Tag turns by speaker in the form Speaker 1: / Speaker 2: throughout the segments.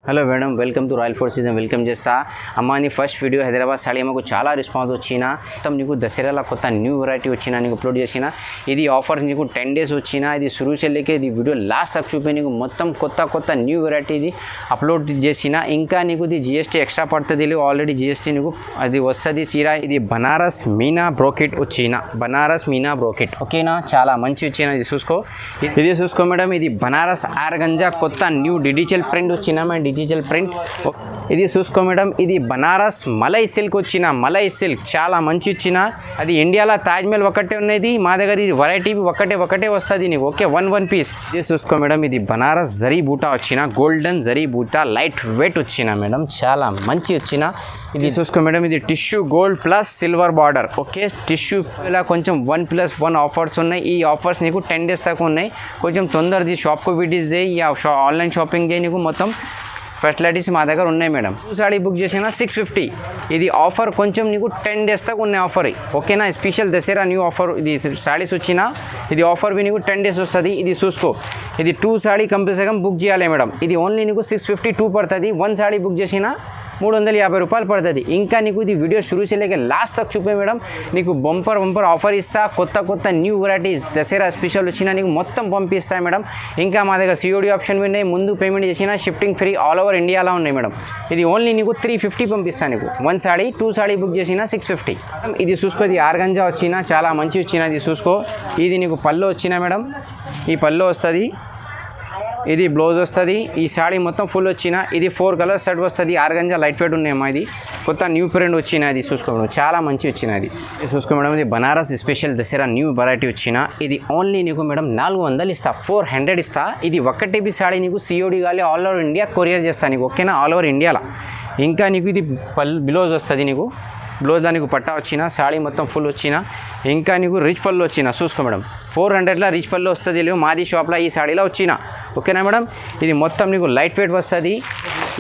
Speaker 1: Hello madam, welcome to royal four season. Welcome చేస్తా అమ్మా. నీ ఫస్ట్ వీడియో హైదరాబాద్ సాడీ మాకు చాలా రెస్పాన్స్ వచ్చిన. మొత్తం నీకు దసరాలో కొత్త న్యూ వెరైటీ వచ్చిన నీకు అప్లోడ్ చేసిన. ఇది ఆఫర్ నీకు 10 days వచ్చిన. ఇది సురు చెల్లికే ఇది వీడియో లాస్ట్ తక్ చూపి నీకు మొత్తం కొత్త న్యూ వెరైటీ ఇది అప్లోడ్ చేసిన. ఇంకా నీకు ఇది జిఎస్టీ ఎక్స్ట్రా పడుతుంది. ఆల్రెడీ జిఎస్టీ నీకు అది వస్తుంది. చీర ఇది బనారస్ మీనా బ్రోకెట్ వచ్చిన. బనారస్ మీనా బ్రోకెట్ ఓకేనా, చాలా మంచి వచ్చిన. ఇది చూసుకో, ఇది చూసుకో మేడం. ఇది బనారస్ ఆర్గంజా కొత్త న్యూ డిజిటల్ ప్రింట్ వచ్చిన. మన డిజిటల్ ప్రింట్ ఇది చూసుకో మేడం. ఇది బనారస్ మలై సిల్క్ వచ్చిన. మలై సిల్క్ చాలా మంచి వచ్చిన. అది ఇండియాలో తాజ్మహల్ ఒకటే ఉన్నది. మా దగ్గర ఇది వెరైటీ ఒకటే వస్తుంది నీకు. Okay, one piece. ఇది చూసుకో మేడం. ఇది బనారస్ జరీ బూటా వచ్చిన. గోల్డెన్ జరీ బూటా లైట్ వెయిట్ వచ్చిన మేడం, చాలా మంచి వచ్చిన. ఇది చూసుకో మేడం. ఇది tissue gold plus silver border. Okay, tissue ఇలా కొంచెం 1+1 ఆఫర్స్ ఉన్నాయి. ఈ ఆఫర్స్ నీకు 10 days దాకా ఉన్నాయి. కొంచెం తొందరది షాప్కు విజిట్ చేయి, ఆన్లైన్ షాపింగ్ చేయి. నీకు మొత్తం ఫెసిలిటీస్ మా దగ్గర ఉన్నాయి మేడం. 2 సాడీ బుక్ చేసిన 650. ఇది ఆఫర్ కొంచెం నీకు 10 days దాకా ఉన్నాయి ఆఫర్. ఓకేనా, స్పెషల్ దసరా న్యూ ఆఫర్. ఇది సాడీస్ వచ్చిన ఇది ఆఫర్ బి నీకు 10 days వస్తుంది. ఇది చూసుకో. ఇది 2 సాడీ కంపల్సరీ బుక్ చేయాలి మేడం. ఇది ఓన్లీ నీకు 652 పడుతుంది. 1 సాడీ బుక్ చేసిన 350 రూపాయలు పడుతుంది. ఇంకా నీకు ఇది వీడియో షురూ చేయలేక లాస్ట్ తక్ చూపే మేడం. నీకు బంపర్ ఆఫర్ ఇస్తా. కొత్త న్యూ వెరైటీస్ దసరా స్పెషల్ వచ్చినా నీకు మొత్తం పంపిస్తా మేడం. ఇంకా మా దగ్గర సిఓడి ఆప్షన్ ఉన్నాయి. ముందు పేమెంట్ చేసిన షిఫ్టింగ్ ఫ్రీ ఆల్ ఓవర్ ఇండియాలో ఉన్నాయి మేడం. ఇది ఓన్లీ నీకు 350 పంపిస్తాను నీకు. 1 సాడీ 2 సాడీ బుక్ చేసిన 650. ఇది చూసుకో. ఇది ఆర్గంజా వచ్చిన, చాలా మంచి వచ్చిన. ఇది చూసుకో. ఇది నీకు పళ్ళు వచ్చిన మేడం. ఈ పళ్ళు వస్తుంది. ఇది బ్లౌజ్ వస్తుంది. ఈ సాడీ మొత్తం ఫుల్ వచ్చిన. ఇది 4 కలర్స్ సెట్ వస్తుంది. ఆర్గంజా లైట్ వెయిట్ ఉన్నాయమ్మా. ఇది కొత్త న్యూ ప్రింట్ వచ్చిన. ఇది చూసుకో మేడం, చాలా మంచి వచ్చిన. ఇది చూసుకో మేడం. ఇది Banaras special Dasara new variety వచ్చిన. ఇది ఓన్లీ నీకు మేడం 400 ఇస్తా, 400 ఇస్తా. ఇది ఒకటి బి సాడీ నీకు సిఓడి కాలి ఆల్ ఓవర్ ఇండియా కొరియర్ చేస్తా నీకు. ఓకేనా, ఆల్ ఓవర్ ఇండియాలో. ఇంకా నీకు ఇది బ్లౌజ్ వస్తుంది. నీకు బ్లౌజ్ దానికి పట్టా వచ్చిన. సాడీ మొత్తం ఫుల్ వచ్చిన. ఇంకా నీకు రిచ్ పళ్ళు వచ్చిన. చూసుకో మేడం, 400లో రిచ్ పళ్ళు వస్తుంది. లేవు మాది షాప్లో ఈ సాడీలో వచ్చిన. ఓకేనా మేడం. ఇది మొత్తం నీకు లైట్ వెయిట్ వస్తుంది.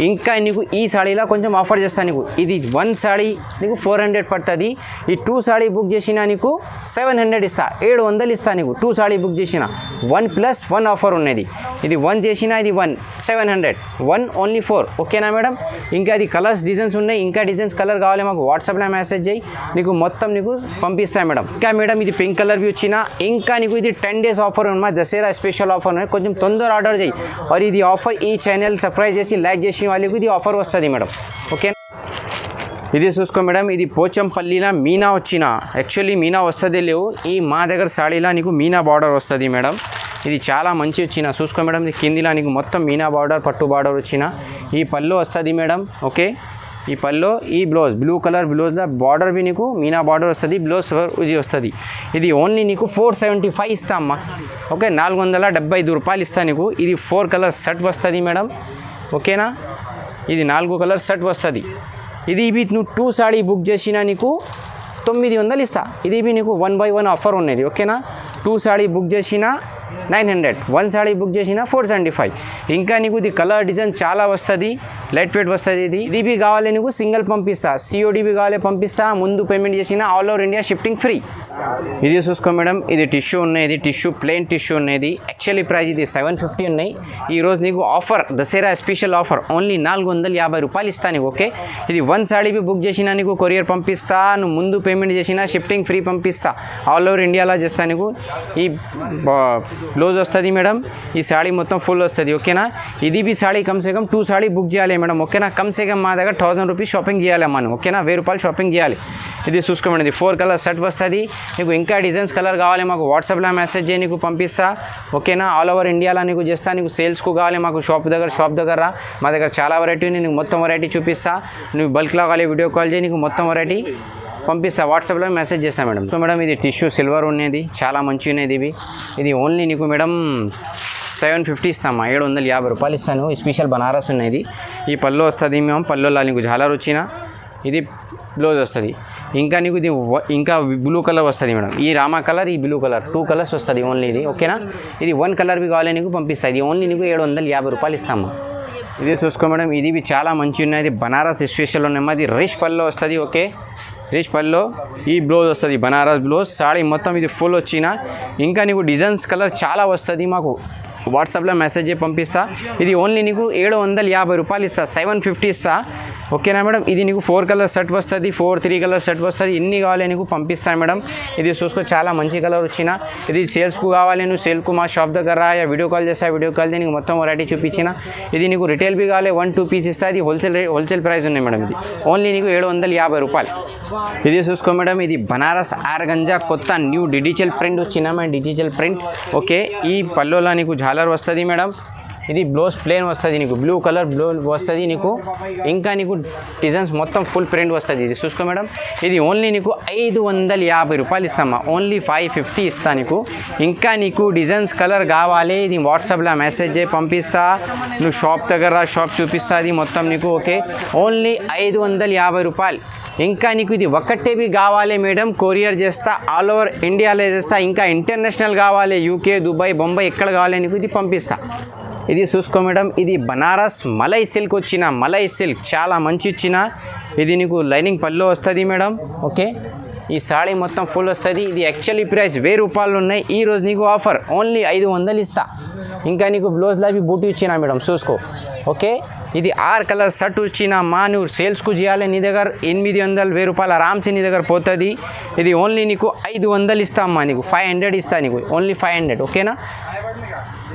Speaker 1: ఇంకా నీకు ఈ సాడీలో కొంచెం ఆఫర్ చేస్తాను నీకు. ఇది 1 సాడీ నీకు 400 పడుతుంది. ఈ 2 సాడీ బుక్ చేసిన నీకు 700 ఇస్తా, 700 ఇస్తా నీకు. 2 సాడీ బుక్ చేసిన 1+1 ఆఫర్ ఉన్నది. ఇది 1 చేసిన ఇది 1 700, 1 ఓన్లీ 4. ఓకేనా మేడం. ఇంకా అది కలర్స్ డిజైన్స్ ఉన్నాయి. ఇంకా డిజైన్స్ కలర్ కావాలి మాకు వాట్సాప్లో మెసేజ్ చేయి, నీకు మొత్తం నీకు పంపిస్తాను మేడం. ఇంకా మేడం ఇది పింక్ కలర్ బి వచ్చిన. ఇంకా నీకు ఇది 10 days ఆఫర్ ఉన్నమా, దసరా స్పెషల్ ఆఫర్ ఉన్నాయి. కొంచెం తొందర ఆర్డర్ చేయి. और ఇది ఆఫర్ ఈ ఛానల్ సబ్స్క్రైబ్ చేసి లైక్ చేసిన వాళ్ళకి ఇది ఆఫర్ వస్తుంది మేడం. ఓకే, ఇది చూసుకో మేడం. ఇది పోచంపల్లిలో మీనా వచ్చిన. యాక్చువల్లీ మీనా వస్తుంది లేవు. ఈ మా దగ్గర సాడీలో నీకు మీనా బార్డర్ వస్తుంది మేడం. ఇది చాలా మంచి వచ్చిన. చూసుకో మేడం. ఇది కిందిలో నీకు మొత్తం మీనా బార్డర్, పట్టు బార్డర్ వచ్చిన. ఈ పళ్ళు వస్తుంది మేడం. ఓకే, ఈ పళ్ళు, ఈ బ్లౌజ్ బ్లూ కలర్ బ్లౌజ్లో బార్డర్ బి నీకు మీనా బార్డర్ వస్తుంది. బ్లౌజ్ ఇది వస్తుంది. ఇది ఓన్లీ నీకు 475 ఇస్తా అమ్మా. ఓకే, 475 రూపాయలు ఇస్తా నీకు. ఇది 4 కలర్ సెట్ వస్తుంది మేడం. ఓకేనా, ఇది 4 కలర్ సెట్ వస్తుంది. ఇది బి నువ్వు 2 సాడీ బుక్ చేసినా నీకు 900 ఇస్తా. ఇది బి నీకు 1/1 ఆఫర్ ఉన్నది. ఓకేనా, 2 సాడీ బుక్ చేసినా 900, 1 సాడీ బుక్ చేసిన 475. ఇంకా నీకు ఇది కలర్ డిజైన్ చాలా వస్తుంది, లైట్ వెయిట్ వస్తుంది. ఇది బి కావాలి నీకు సింగిల్ పంపిస్తా. సిఓడి బి కావాలి పంపిస్తా. ముందు పేమెంట్ చేసిన all over India shifting free. ఇది చూసుకో మేడం. ఇది టిష్యూ ఉన్నది. టిష్యూ ప్లెయిన్ టిష్యూ ఉన్నది. యాక్చువల్లీ ప్రైస్ ఇది 750 ఉన్నాయి. ఈరోజు నీకు offer Dasara special offer only 450 రూపాయలు ఇస్తా నీకు. ఓకే, ఇది 1 సాడీ బి బుక్ చేసినా నీకు కొరియర్ పంపిస్తా. నువ్వు ముందు పేమెంట్ చేసినా షిఫ్టింగ్ ఫ్రీ పంపిస్తా. ఆల్ ఓవర్ ఇండియాలో చేస్తా నీకు. ఈ బ్లౌజ్ వస్తుంది మేడం. ఈ సాడీ మొత్తం ఫుల్ వస్తుంది. ఓకేనా, ఇది బి సాడీ కమ్సే కమ్ 2 సాడీ బుక్ చేయాలి మేడం. ఓకేనా, కమ్సే కమ్ మా దగ్గర 1000 రూపీస్ షాపింగ్ చేయాలి మనం. ఓకేనా, 1000 రూపాయలు షాపింగ్ చేయాలి. ఇది చూసుకోమండి. ఇది 4 కలర్ సెట్ వస్తుంది నీకు. ఇంకా డిజైన్స్ కలర్ కావాలి మాకు వాట్సాప్లో మెసేజ్ చేయి, నీకు పంపిస్తా. ఓకేనా, ఆల్ ఓవర్ ఇండియాలో నీకు చేస్తా. నీకు సేల్స్కు కావాలి మాకు షాప్ దగ్గర రా. మా దగ్గర చాలా వెరైటీ నీకు మొత్తం వెరైటీ చూపిస్తా. నువ్వు బల్క్లో కావాలి వీడియో కాల్ చేయి, నీకు మొత్తం వెరైటీ పంపిస్తా. వాట్సాప్లో మెసేజ్ చేస్తా మేడం. సో మేడం ఇది టిష్యూ సిల్వర్ ఉన్నది, చాలా మంచి ఉన్నది. ఇది ఓన్లీ నీకు మేడం 750 ఇస్తామా, 750 రూపాయలు ఇస్తాను. స్పెషల్ బనారస్ ఉన్నది. ఈ పళ్ళు వస్తుంది మేము. పళ్ళులో నీకు జాలర్ వచ్చిన. ఇది బ్లౌజ్ వస్తుంది. ఇంకా నీకు ఇది ఇంకా బ్లూ కలర్ వస్తుంది మేడం. ఈ రామా కలర్, ఈ బ్లూ కలర్ 2 కలర్స్ వస్తుంది ఓన్లీ. ఇది ఓకేనా, ఇది 1 కలర్ బి కావాలి నీకు పంపిస్తుంది. ఇది ఓన్లీ నీకు 750 రూపాయలు ఇస్తామా. ఇది చూసుకో మేడం. ఇది చాలా మంచి ఉన్నది. బనారస్ స్పెషల్ ఉన్నాయమ్మా. అది రిచ్ పళ్ళు వస్తుంది. ఓకే, రిచ్ పళ్ళు. ఈ బ్లౌజ్ వస్తుంది బనారస్ బ్లౌజ్. సాడీ మొత్తం ఇది ఫుల్ వచ్చిన. ఇంకా నీకు డిజైన్స్ కలర్ చాలా వస్తుంది మాకు. వాట్సాప్లో మెసేజ్ పంపిస్తా. ఇది ఓన్లీ నీకు 750 రూపాయలు ఇస్తా, 750 ఇస్తా. ఓకేనా మేడం? ఇది నీకు 4 కలర్ సెట్ వస్తుంది, 3 కలర్ సెట్ వస్తుంది. ఎన్ని కావాలి నీకు పంపిస్తాను మేడం. ఇది చూసుకో, చాలా మంచి కలర్ వచ్చిన. ఇది సేల్స్కు కావాలి, నువ్వు సేల్కు మా షాప్ దగ్గర యా వీడియో కాల్ చేస్తా, వీడియో కాల్ నీకు మొత్తం వెరైటీ చూపించిన. ఇది నీకు రిటైల్ బి కావాలి, 1-2 పీస్ ఇస్తా. ఇది హోల్సేల్ ప్రైస్ ఉన్నాయి మేడం. ఇది ఓన్లీ నీకు 750 రూపాయలు. ఇది చూసుకో మేడం, ఇది బనారస్ ఆర్గంజా కొత్త న్యూ డిజిటల్ ప్రింట్ వచ్చిన మేడం, డిజిటల్ ప్రింట్. ఓకే, ఈ పల్లోలా నీకు జాలర్ వస్తుంది మేడం. ఇది బ్లౌజ్ ప్లేన్ వస్తుంది నీకు, బ్లూ కలర్ బ్లౌజ్ వస్తుంది నీకు. ఇంకా నీకు డిజైన్స్ మొత్తం ఫుల్ ప్రింట్ వస్తుంది. ఇది చూసుకో మేడం, ఇది ఓన్లీ నీకు 550 రూపాయలు ఇస్తామా, ఓన్లీ 550 ఇస్తా నీకు. ఇంకా నీకు డిజైన్స్ కలర్ కావాలి, ఇది వాట్సాప్లో మెసేజ్ చేయి పంపిస్తా. నువ్వు షాప్ దగ్గర షాప్ చూపిస్తా, అది మొత్తం నీకు. ఓకే, ఓన్లీ 550 రూపాయలు. ఇంకా నీకు ఇది ఒకటేవి కావాలి మేడం, కొరియర్ చేస్తా, ఆల్ ఓవర్ ఇండియాలో చేస్తా. ఇంకా ఇంటర్నేషనల్ కావాలి, యూకే, దుబాయ్, బొంబాయి ఎక్కడ కావాలి నీకు ఇది పంపిస్తా. ఇది చూసుకో మేడం, ఇది బనారస్ మలై సిల్క్ వచ్చిన, మలై సిల్క్ చాలా మంచి ఇచ్చిన. ఇది నీకు లైనింగ్ పళ్ళు వస్తుంది మేడం. ఓకే, ఈ సాడీ మొత్తం ఫుల్ వస్తుంది. ఇది యాక్చువల్లీ ప్రైస్ 1000 రూపాయలు ఉన్నాయి, ఈరోజు నీకు ఆఫర్ ఓన్లీ 500 ఇస్తా. ఇంకా నీకు బ్లౌజ్లో బూటీ ఇచ్చిన మేడం, చూసుకో. ఓకే, ఇది 6 కలర్ షర్ట్ వచ్చిన మా, నువ్వు సేల్స్కు చేయాలి, నీ దగ్గర 800-1000 రూపాయలు ఆరామ్సే నీ దగ్గర పోతుంది. ఇది ఓన్లీ నీకు 500 ఇస్తా అమ్మా, నీకు 500 ఇస్తా నీకు, ఓన్లీ 500. ఓకేనా?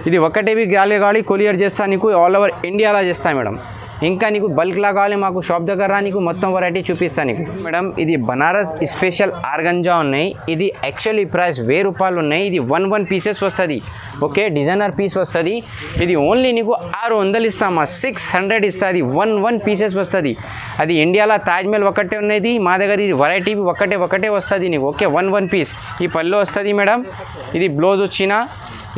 Speaker 1: ఇది ఒకటేవి గాలి కొరియర్ చేస్తా నీకు, ఆల్ ఓవర్ ఇండియాలో చేస్తా మేడం. ఇంకా నీకు బల్క్లా కావాలి మాకు షాప్ దగ్గర నీకు మొత్తం వెరైటీ చూపిస్తాను నీకు మేడం. ఇది బనారస్ స్పెషల్ ఆర్గంజా ఉన్నాయి. ఇది యాక్చువల్లీ ప్రైస్ 1000 రూపాయలు ఉన్నాయి. ఇది 1 పీసెస్ వస్తుంది. ఓకే, డిజైనర్ పీస్ వస్తుంది. ఇది ఓన్లీ నీకు 600 ఇస్తామా, 600 ఇస్తుంది. 1 పీసెస్ వస్తుంది. అది ఇండియాలో తాజ్మహల్ ఒకటే ఉన్నది, మా దగ్గర ఇది వెరైటీ ఒకటే వస్తుంది నీకు. Okay, 1 piece. ఈ పళ్ళు వస్తుంది మేడం. ఇది బ్లౌజ్ వచ్చిన.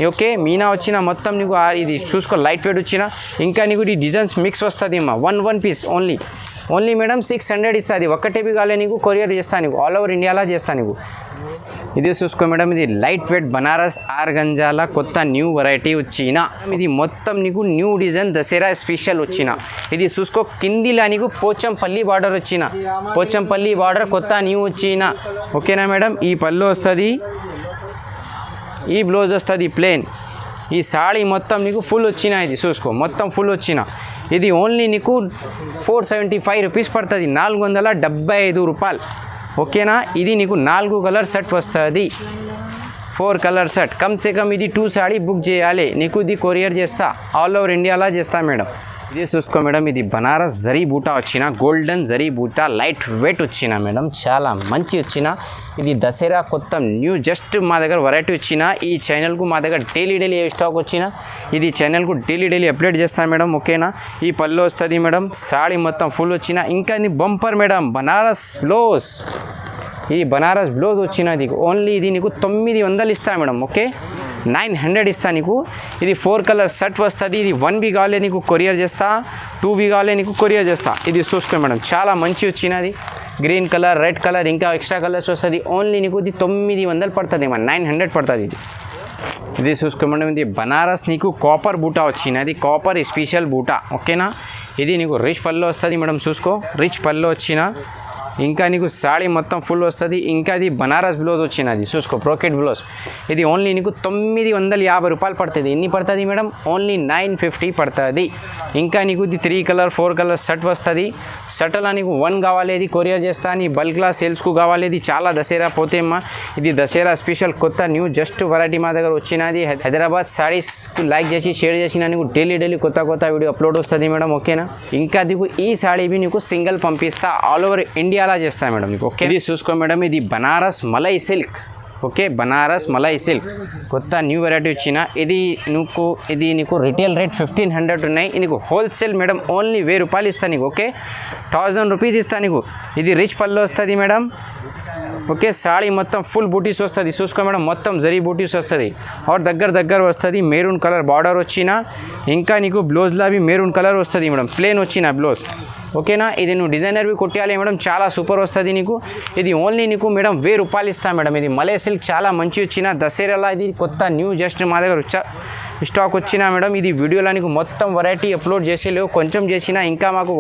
Speaker 1: ఓకే, మీనా వచ్చిన మొత్తం నీకు. ఇది చూసుకో, లైట్ వెయిట్ వచ్చిన. ఇంకా నీకు ఈ డిజైన్స్ మిక్స్ వస్తుంది అమ్మా, 1 పీస్ ఓన్లీ మేడం 600 ఇస్తుంది. ఒకటేవి కాలే నీకు, కొరియర్ చేస్తాను నీకు, ఆల్ ఓవర్ ఇండియాలో చేస్తాను నీకు. ఇది చూసుకో మేడం, ఇది లైట్ వెయిట్ బనారస్ ఆర్గంజాల కొత్త న్యూ వెరైటీ వచ్చిన. ఇది మొత్తం నీకు న్యూ డిజైన్ దసరా స్పెషల్ వచ్చిన. ఇది చూసుకో, కిందిలా నీకు పోచంపల్లి బార్డర్ వచ్చిన, పోచంపల్లి బార్డర్ కొత్త న్యూ వచ్చిన. ఓకేనా మేడం? ఈ పళ్ళు వస్తుంది, ఈ బ్లౌజ్ వస్తుంది ప్లేన్. ఈ సాడీ మొత్తం నీకు ఫుల్ వచ్చిన. ఇది చూసుకో, మొత్తం ఫుల్ వచ్చిన. ఇది ఓన్లీ నీకు 475 రూపీస్ పడుతుంది, 475 రూపాయలు. ఓకేనా? ఇది నీకు 4 కలర్ సెట్ వస్తుంది, 4 కలర్ సెట్. కమ్సే కమ్ ఇది 2 సాడీ బుక్ చేయాలి నీకు. ఇది కొరియర్ చేస్తా, ఆల్ ఓవర్ ఇండియాలో చేస్తా మేడం. ఇది చూసుకో మేడం, ఇది బనారస్ జరీ బూటా వచ్చిన, గోల్డెన్ జరీ బూటా, లైట్ వెయిట్ వచ్చిన మేడం, చాలా మంచి వచ్చిన. ఇది దసరా కొత్త న్యూ జస్ట్ మా దగ్గర వెరైటీ వచ్చిన. ఈ ఛానల్కు మా దగ్గర డైలీ ఏ స్టాక్ వచ్చిన, ఇది ఛానల్కు డైలీ అప్డేట్ చేస్తాను మేడం. ఓకేనా? ఈ పళ్ళు వస్తుంది మేడం, సాడీ మొత్తం ఫుల్ వచ్చిన. ఇంకా ఇది బంపర్ మేడం, బనారస్ బ్లౌజ్. ఈ బనారస్ బ్లౌజ్ వచ్చినది ఓన్లీ ఇది నీకు 900 ఇస్తా మేడం. ఓకే, 900 ఇస్తా నీకు. ఇది 4 కలర్ సెట్ వస్తుంది. ఇది 1 కావాలి నీకు, కొరియర్ చేస్తా. 2 కావాలి నీకు, కొరియర్ చేస్తా. ఇది చూసుకో మేడం, చాలా మంచి వచ్చినది. గ్రీన్ కలర్, రెడ్ కలర్, ఇంకా ఎక్స్ట్రా కలర్స్ వస్తుంది. ఓన్లీ నీకు ఇది 900 పడుతుంది, 900 పడుతుంది. ఇది చూసుకో మేడం, ఇది బనారస్ నీకు కాపర్ బూటా వచ్చినది, కాపర్ స్పెషల్ బూటా. ఓకేనా? ఇది నీకు రిచ్ పళ్ళు వస్తుంది మేడం, చూసుకో, రిచ్ పళ్ళు వచ్చిన. ఇంకా నీకు సాడీ మొత్తం ఫుల్ వస్తుంది. ఇంకా అది బనారస్ బ్లౌజ్ వచ్చినది, చూసుకో, బ్రోకెట్ బ్లౌజ్. ఇది ఓన్లీ నీకు 950 రూపాయలు పడుతుంది. ఎన్ని పడుతుంది మేడం? ఓన్లీ 950 పడుతుంది. ఇంకా నీకు ఇది 3 కలర్ 4 కలర్ సెట్ వస్తుంది. సెట్లో నీకు 1 కావాలి, ఇది కొరియర్ చేస్తా. నీ బల్క్లా సేల్స్కు కావాలి, ఇది చాలా దసరా పోతే అమ్మా. ఇది దసరా స్పెషల్ కొత్త న్యూ జస్ట్ వెరైటీ మా దగ్గర వచ్చినది. హైదరాబాద్ సాడీస్కు లైక్ చేసి షేర్ చేసిన నీకు డైలీ కొత్త వీడియో అప్లోడ్ వస్తుంది మేడం. ఓకేనా? ఇంకా నీకు ఈ సాడీ నీకు సింగిల్ పంపిస్తా, ఆల్ ఓవర్ ఇండియా అలా చేస్తా మేడం నీకు. ఓకే, ఇది చూసుకో మేడం, ఇది Banaras malai silk. Okay, Banaras malai silk కొత్త న్యూ వెరైటీ వచ్చిన. ఇది నీకు రిటైల్ రేట్ 1500 ఉన్నాయి. నీకు హోల్సేల్ మేడం ఓన్లీ 1000 రూపాయలు ఇస్తా నీకు. ఓకే, 1000 రూపీస్ ఇస్తా నీకు. ఇది రిచ్ పళ్ళు వస్తుంది మేడం. ఓకే, సాడీ మొత్తం ఫుల్ బూటీస్ వస్తుంది. చూసుకో మేడం, మొత్తం జరీ బూటీస్ వస్తుంది. और దగ్గర వస్తుంది. మెరూన్ కలర్ బార్డర్ వచ్చిన. ఇంకా నీకు బ్లౌజ్లో మెరూన్ కలర్ వస్తుంది మేడం, ప్లేన్ వచ్చిన బ్లౌజ్. ఓకేనా? ఇది నువ్వు డిజైనర్వి కొట్టాలి మేడం, చాలా సూపర్ వస్తుంది నీకు. ఇది ఓన్లీ నీకు మేడం 1000 రూపాయలు ఇస్తా మేడం. ఇది మలై సిల్క్ చాలా మంచి వచ్చిన. దసరాలో ఇది కొత్త న్యూ జస్ట్ మా దగ్గర స్టాక్ వచ్చినా మేడం ఇది వీడియోలో నీకు మొత్తం వెరైటీ అప్లోడ్ చేసేలేవు కొంచెం చేసినా ఇంకా మాకు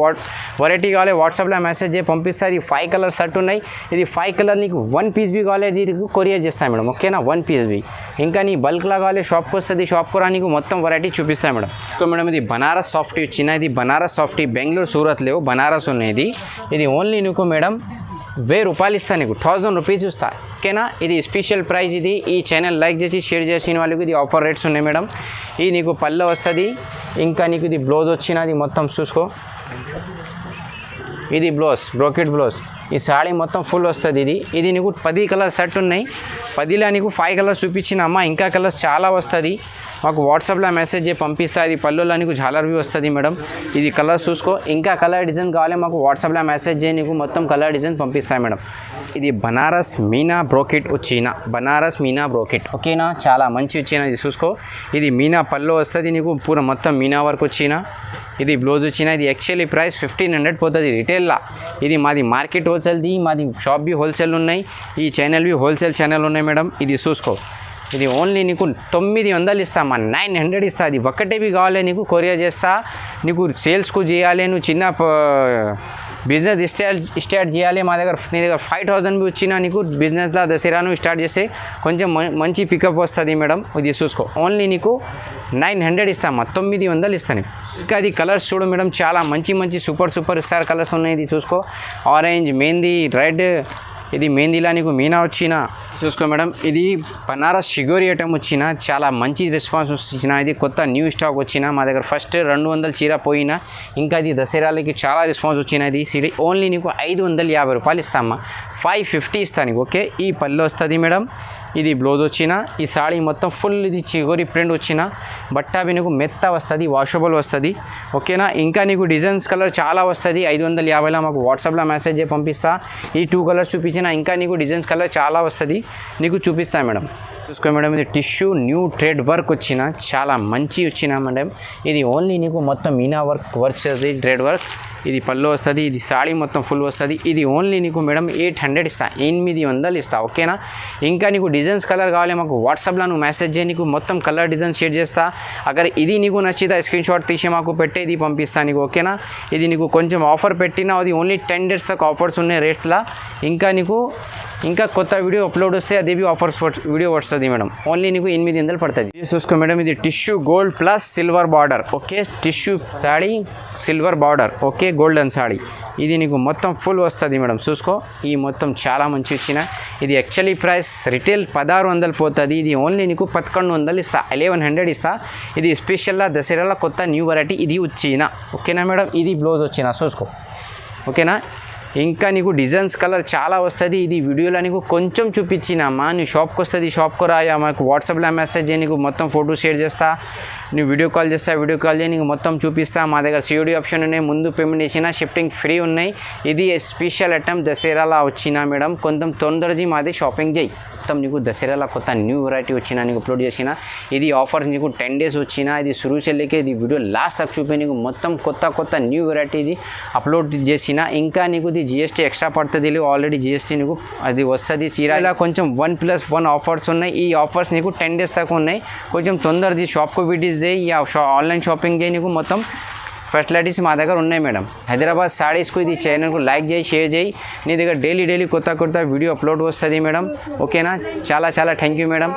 Speaker 1: వెరైటీ కావాలి వాట్సాప్లో మెసేజ్ చేసి పంపిస్తా ఇది 5 కలర్ షర్ట్ ఉన్నాయి ఇది 5 కలర్ నీకు 1 పీస్ బి కావాలి ఇది కొరియర్ చేస్తాను మేడం ఓకేనా 1 పీస్ బి ఇంకా నీ బల్క్లా కావాలి షాప్కి వస్తుంది షాప్కి రా నీకు మొత్తం వెరైటీ చూపిస్తాను మేడం సో మేడం ఇది బనారస్ సాఫ్టీ వచ్చిన ఇది బనారస్ సాఫ్టీ బెంగళూరు సూరత్ లేవు బనారస్ ఉన్నాయి ఇది ఓన్లీ నీకు మేడం 1000 రూపాయలు ఇస్తాను నీకు 1000 రూపీస్ ఇస్తా ఓకేనా ఇది స్పెషల్ ప్రైస్ ఇది ఈ ఛానల్ లైక్ చేసి షేర్ చేసిన వాళ్ళకి ఇది ఆఫర్ రేట్స్ ఉన్నాయి మేడం ఇది నీకు పళ్ళు వస్తుంది ఇంకా నీకు ఇది బ్లౌజ్ వచ్చినది మొత్తం చూసుకో ఇది బ్లౌజ్ బ్రోకెట్ బ్లౌజ్ ఈ సాడీ మొత్తం ఫుల్ వస్తుంది ఇది నీకు 10 కలర్ సెట్ ఉన్నాయి 10లో నీకు 5 కలర్స్ చూపించిన అమ్మ ఇంకా కలర్స్ చాలా వస్తుంది మాకు వాట్సాప్లో మెసేజ్ చేసి పంపిస్తా ఇది పళ్ళులో నీకు జాలర్ బి వస్తుంది మేడం ఇది కలర్స్ చూసుకో ఇంకా కలర్ డిజైన్ కావాలి మాకు వాట్సాప్లో మెసేజ్ చేయి నీకు మొత్తం కలర్ డిజైన్ పంపిస్తాయి మేడం ఇది బనారస్ మీనా బ్రోకెట్ వచ్చిన బనారస్ మీనా బ్రోకెట్ ఓకేనా చాలా మంచి వచ్చిన ఇది చూసుకో ఇది మీనా పళ్ళు వస్తుంది నీకు పూర మొత్తం మీనా వర్క్ వచ్చిన ఇది బ్లౌజ్ వచ్చిన ఇది యాక్చువల్లీ ప్రైస్ 1500 పోతుంది రిటైల్లా ఇది మాది మార్కెట్ హోల్సేల్ది మాది షాప్ బి హోల్సేల్ ఉన్నాయి ఈ ఛానల్ బి హోల్సేల్ ఛానల్ ఉన్నాయి మేడం ఇది చూసుకో ఇది ఓన్లీ నీకు 900 ఇస్తామా 900 ఇస్తా అది ఒక్కటే బి కావాలి నీకు కొరియర్ చేస్తా నీకు సేల్స్కు చేయాలి నువ్వు చిన్న బిజినెస్ స్టార్ట్ చేయాలి మా దగ్గర నీ దగ్గర 5000 బి వచ్చినా నీకు బిజినెస్లో దసరాను స్టార్ట్ చేస్తే కొంచెం మంచి పికప్ వస్తుంది మేడం ఇది చూసుకో ఓన్లీ నీకు 900 ఇస్తామా 900 ఇస్తాను ఇంకా అది కలర్స్ చూడు మేడం చాలా మంచి సూపర్ స్టార్ కలర్స్ ఉన్నాయి ఇది చూసుకో ఆరెంజ్ మెహందీ రెడ్ ఇది మెహందీలా నీకు మీనా వచ్చిన చూసుకో మేడం ఇది బనారస్ షిగోరి ఐటమ్ వచ్చిన చాలా మంచి రెస్పాన్స్ వచ్చిన ఇది కొత్త న్యూ స్టాక్ వచ్చిన మా దగ్గర ఫస్ట్ 200 చీర పోయినా ఇంకా ఇది దసరాలకి చాలా రెస్పాన్స్ వచ్చినది సిడి ఓన్లీ నీకు 550 రూపాయలు ఇస్తామా 550 ఇస్తాను నీకు ఓకే ఈ పళ్ళు వస్తుంది మేడం ఇది బ్లౌజ్ వచ్చిన ఈ సాడీ మొత్తం ఫుల్ ఇది చిగోరి ప్రింట్ వచ్చిన బట్ట అవి నీకు మెత్త వస్తుంది వాషబుల్ వస్తుంది ఓకేనా ఇంకా నీకు డిజైన్స్ కలర్ చాలా వస్తుంది 550లో మాకు వాట్సాప్లో మెసేజ్ చేసి పంపిస్తా ఈ 2 కలర్స్ చూపించిన ఇంకా నీకు డిజైన్స్ కలర్ చాలా వస్తుంది నీకు చూపిస్తా మేడం చూసుకో మేడం ఇది టిష్యూ న్యూ థ్రెడ్ వర్క్ వచ్చిన చాలా మంచి వచ్చిన మేడం ఇది ఓన్లీ నీకు మొత్తం మీనా వర్క్ చేస్తుంది థ్రెడ్ వర్క్ ఇది పళ్ళు వస్తుంది ఇది సాడీ మొత్తం ఫుల్ వస్తుంది ఇది ఓన్లీ నీకు మేడం 800 ఇస్తా 800 ఇస్తా ఓకేనా ఇంకా నీకు డిజైన్స్ కలర్ కావాలి మాకు వాట్సాప్లో నువ్వు మెసేజ్ చేయి నీకు మొత్తం కలర్ డిజైన్ షేర్ చేస్తా అగర్ ఇది నీకు నచ్చితే స్క్రీన్ షాట్ తీసి మాకు పెట్టేది పంపిస్తా నీకు ఓకేనా ఇది నీకు కొంచెం ఆఫర్ పెట్టినా అది ఓన్లీ 10 డేస్ దాకా ఆఫర్స్ ఉన్నాయి రేట్లా ఇంకా నీకు ఇంకా కొత్త వీడియో అప్లోడ్ వస్తే అది బి ఆఫర్స్ వీడియో వస్తుంది మేడం ఓన్లీ నీకు 800 పడుతుంది ఇది చూసుకో మేడం ఇది tissue gold plus silver border okay tissue saree silver border okay golden saree ఇది నీకు మొత్తం ఫుల్ వస్తుంది మేడం చూసుకో ఈ మొత్తం చాలా మంచి వచ్చిన ఇది యాక్చువల్లీ ప్రైస్ రిటైల్ 1600 పోతుంది ఇది ఓన్లీ నీకు 1100 ఇస్తా 1100 ఇస్తా ఇది స్పెషల్లా దసరాలో కొత్త న్యూ వెరైటీ ఇది వచ్చిన ఓకేనా మేడం ఇది బ్లౌజ్ వచ్చిన చూసుకో ఓకేనా ఇంకా నీకు డిజైన్స్ కలర్ చాలా వస్తుంది ఇది వీడియోలో నీకు కొంచెం చూపించినమ్మా నీ షాప్కి వస్తుంది షాప్కి రాయా మాకు వాట్సాప్లో మెసేజ్ చేయి నీకు మొత్తం ఫోటో షేర్ చేస్తా నువ్వు వీడియో కాల్ చేస్తా వీడియో కాల్ చేయి నీకు మొత్తం చూపిస్తా మా దగ్గర సిఓడి ఆప్షన్ ఉన్నాయి ముందు పేమెంట్ చేసినా షిఫ్టింగ్ ఫ్రీ ఉన్నాయి ఇది స్పెషల్ ఐటమ్ దసరాలో వచ్చినా మేడం కొంచెం తొందరగా మాది షాపింగ్ చేయి మొత్తం నీకు దసరాలో కొత్త న్యూ వెరైటీ వచ్చినా నీకు అప్లోడ్ చేసిన ఇది ఆఫర్ నీకు 10 డేస్ వచ్చినా ఇది సురు చెల్లికే ఇది వీడియో లాస్ట్ తక్ చూపి నీకు మొత్తం కొత్త న్యూ వెరైటీ ఇది అప్లోడ్ చేసిన ఇంకా నీకు ఇది జిఎస్టీ ఎక్స్ట్రా పడుతుంది ఆల్రెడీ జిఎస్టీ నీకు అది వస్తుంది చీరాల కొంచెం 1+1 ఆఫర్స్ ఉన్నాయి ఈ ఆఫర్స్ నీకు 10 డేస్ దాకా ఉన్నాయి కొంచెం తొందరది షాప్కు విజిట్ చేయి ఆన్లైన్ షాపింగ్ చేయి నీకు మొత్తం ఫెసిలిటీస్ మా దగ్గర ఉన్నాయి మేడం హైదరాబాద్ సాడీస్కు ఇది ఛానల్కు లైక్ చేయి షేర్ చేయి నీ దగ్గర డైలీ కొత్త వీడియో అప్లోడ్ వస్తుంది మేడం ఓకేనా చాలా థ్యాంక్ యూ మేడం